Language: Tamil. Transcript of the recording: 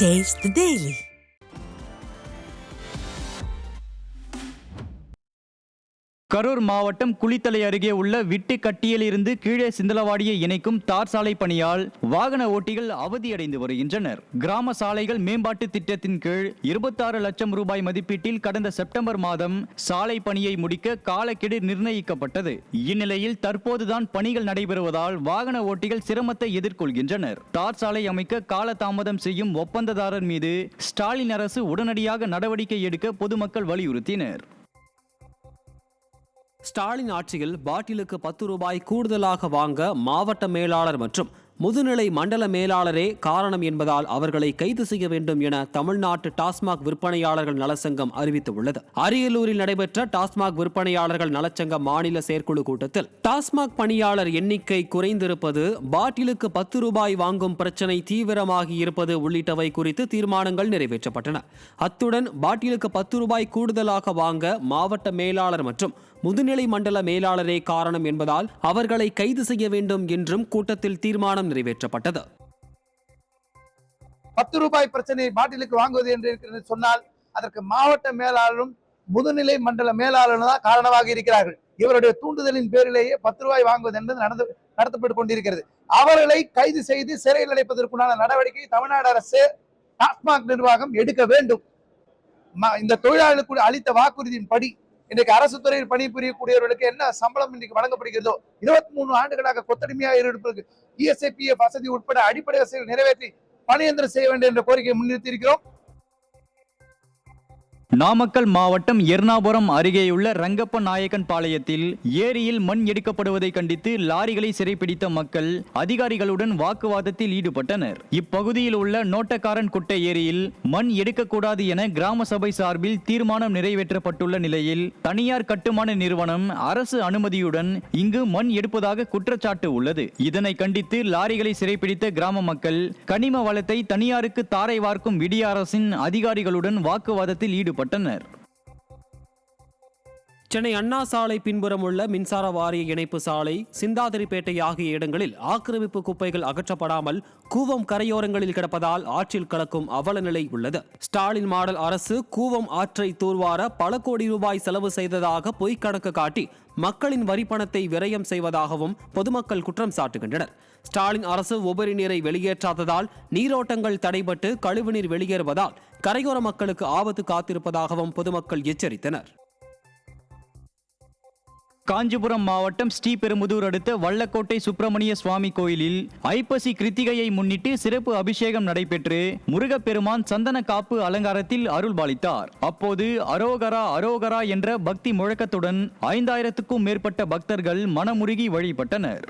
Taste the Daily. கரூர் மாவட்டம் குளித்தலை அருகே உள்ள விட்டுக்கட்டியில் இருந்து கீழே சிந்தலவாடியை இணைக்கும் தார் சாலை பணியால் வாகன ஓட்டிகள் அவதியடைந்து வருகின்றனர். கிராம சாலைகள் மேம்பாட்டு திட்டத்தின் கீழ் 26 லட்சம் ரூபாய் மதிப்பீட்டில் கடந்த செப்டம்பர் மாதம் சாலை பணியை முடிக்க காலக்கெடு நிர்ணயிக்கப்பட்டது. இந்நிலையில் தற்போதுதான் பணிகள் நடைபெறுவதால் வாகன ஓட்டிகள் சிரமத்தை எதிர்கொள்கின்றனர். தார் சாலை அமைக்க காலதாமதம் செய்யும் ஒப்பந்ததாரர் மீது ஸ்டாலின் அரசு உடனடியாக நடவடிக்கை எடுக்க பொதுமக்கள் வலியுறுத்தினர். ஸ்டாலின் ஆட்சியில் பாட்டிலுக்கு 10 ரூபாய் கூடுதலாக வாங்க மாவட்ட மேலாளர் மற்றும் முதுநிலை மண்டல மேலாளரே காரணம் என்பதால் அவர்களை கைது செய்ய வேண்டும் என தமிழ்நாட்டு டாஸ்மாக் விற்பனையாளர்கள் நலச்சங்கம் அறிவித்துள்ளது. அரியலூரில் நடைபெற்ற டாஸ்மாக் விற்பனையாளர்கள் நலச்சங்க மாநில செயற்குழு கூட்டத்தில் டாஸ்மாக் பணியாளர் எண்ணிக்கை குறைந்திருப்பது, பாட்டிலுக்கு 10 ரூபாய் வாங்கும் பிரச்சினை தீவிரமாகி இருப்பது உள்ளிட்டவை குறித்து தீர்மானங்கள் நிறைவேற்றப்பட்டன. அத்துடன் பாட்டிலுக்கு 10 ரூபாய் கூடுதலாக வாங்க மாவட்ட மேலாளர் மற்றும் முதுநிலை மண்டல மேலாளரே காரணம் என்பதால் அவர்களை கைது செய்ய வேண்டும் என்றும் கூட்டத்தில் தீர்மானம் நிறைவேற்றப்பட்டது. 10 ரூபாய் பிரச்சனையை பாட்டிலுக்கு வாங்குவது என்று சொன்னால் அதற்கு மாவட்ட மேலாளரும் முதுநிலை மண்டல மேலாளரும் தான் காரணமாக இருக்கிறார்கள். இவருடைய தூண்டுதலின் பேரிலேயே 10 ரூபாய் வாங்குவது என்பது நடத்தப்பட்டு கொண்டிருக்கிறது. அவர்களை கைது செய்து சிறையில் அடைப்பதற்குண்டான நடவடிக்கை தமிழ்நாடு அரசு டாஸ்மாக் நிர்வாகம் எடுக்க வேண்டும். இந்த தொழிலாளர்களுக்கு அளித்த வாக்குறுதியின்படி இன்றைக்கு அரசு துறையில் பணிபுரியக்கூடியவர்களுக்கு என்ன சம்பளம் இன்றைக்கு வழங்கப்படுகிறதோ 23 ஆண்டுகளாக கொத்தடிமையாக இருப்பதற்கு ESIPF வசதி உட்பட அடிப்படை வசதிகள் நிறைவேற்றி பணியந்திரம் செய்ய வேண்டும் என்ற கோரிக்கையை முன்னிறுத்தியிருக்கிறோம். நாமக்கல் மாவட்டம் எர்ணாபுரம் அருகேயுள்ள ரங்கப்ப நாயக்கன் பாளையத்தில் ஏரியில் மண் எடுக்கப்படுவதை கண்டித்து லாரிகளை சிறைப்பிடித்த மக்கள் அதிகாரிகளுடன் வாக்குவாதத்தில் ஈடுபட்டனர். இப்பகுதியில் உள்ள நோட்டக்காரன் குட்டை ஏரியில் மண் எடுக்கக்கூடாது என கிராம சபை சார்பில் தீர்மானம் நிறைவேற்றப்பட்டுள்ள நிலையில் தனியார் கட்டுமான நிறுவனம் அரசு அனுமதியுடன் இங்கு மண் எடுப்பதாக குற்றச்சாட்டு உள்ளது. இதனை கண்டித்து லாரிகளை சிறைப்பிடித்த கிராம மக்கள் கனிம வளத்தை தனியாருக்கு தாரை வார்க்கும் விடிய அரசின் அதிகாரிகளுடன் வாக்குவாதத்தில் ஈடுபட்டனர். சென்னை அண்ணா சாலை பின்புறம் உள்ள மின்சார வாரிய இணைப்பு சாலை, சிந்தாதிரிப்பேட்டை ஆகிய இடங்களில் ஆக்கிரமிப்பு குப்பைகள் அகற்றப்படாமல் கூவம் கரையோரங்களில் கிடப்பதால் ஆற்றில் கலக்கும் அவல நிலை உள்ளது. ஸ்டாலின் மாடல் அரசு கூவம் ஆற்றை தூர்வார பல கோடி ரூபாய் செலவு செய்ததாக பொய்க்கணக்கு காட்டி மக்களின் வரிப்பணத்தை விரயம் செய்வதாகவும் பொதுமக்கள் குற்றம் சாட்டுகின்றனர். ஸ்டாலின் அரசு உபரி நீரை வெளியேற்றாததால் நீரோட்டங்கள் தடைபட்டு கழிவுநீர் வெளியேறுவதால் கரையோர மக்களுக்கு ஆபத்து காத்திருப்பதாகவும் பொதுமக்கள் எச்சரித்தனர். காஞ்சிபுரம் மாவட்டம் ஸ்ரீபெரும்புதூர் அடுத்த வல்லக்கோட்டை சுப்பிரமணிய சுவாமி கோயிலில் ஐப்பசி கிருத்திகையை முன்னிட்டு சிறப்பு அபிஷேகம் நடைபெற்று முருகப்பெருமான் சந்தன காப்பு அலங்காரத்தில் அருள்பாலித்தார். அப்போது அரோகரா அரோகரா என்ற பக்தி முழக்கத்துடன் 5000க்கும் மேற்பட்ட பக்தர்கள் மனமுருகி வழிபட்டனர்.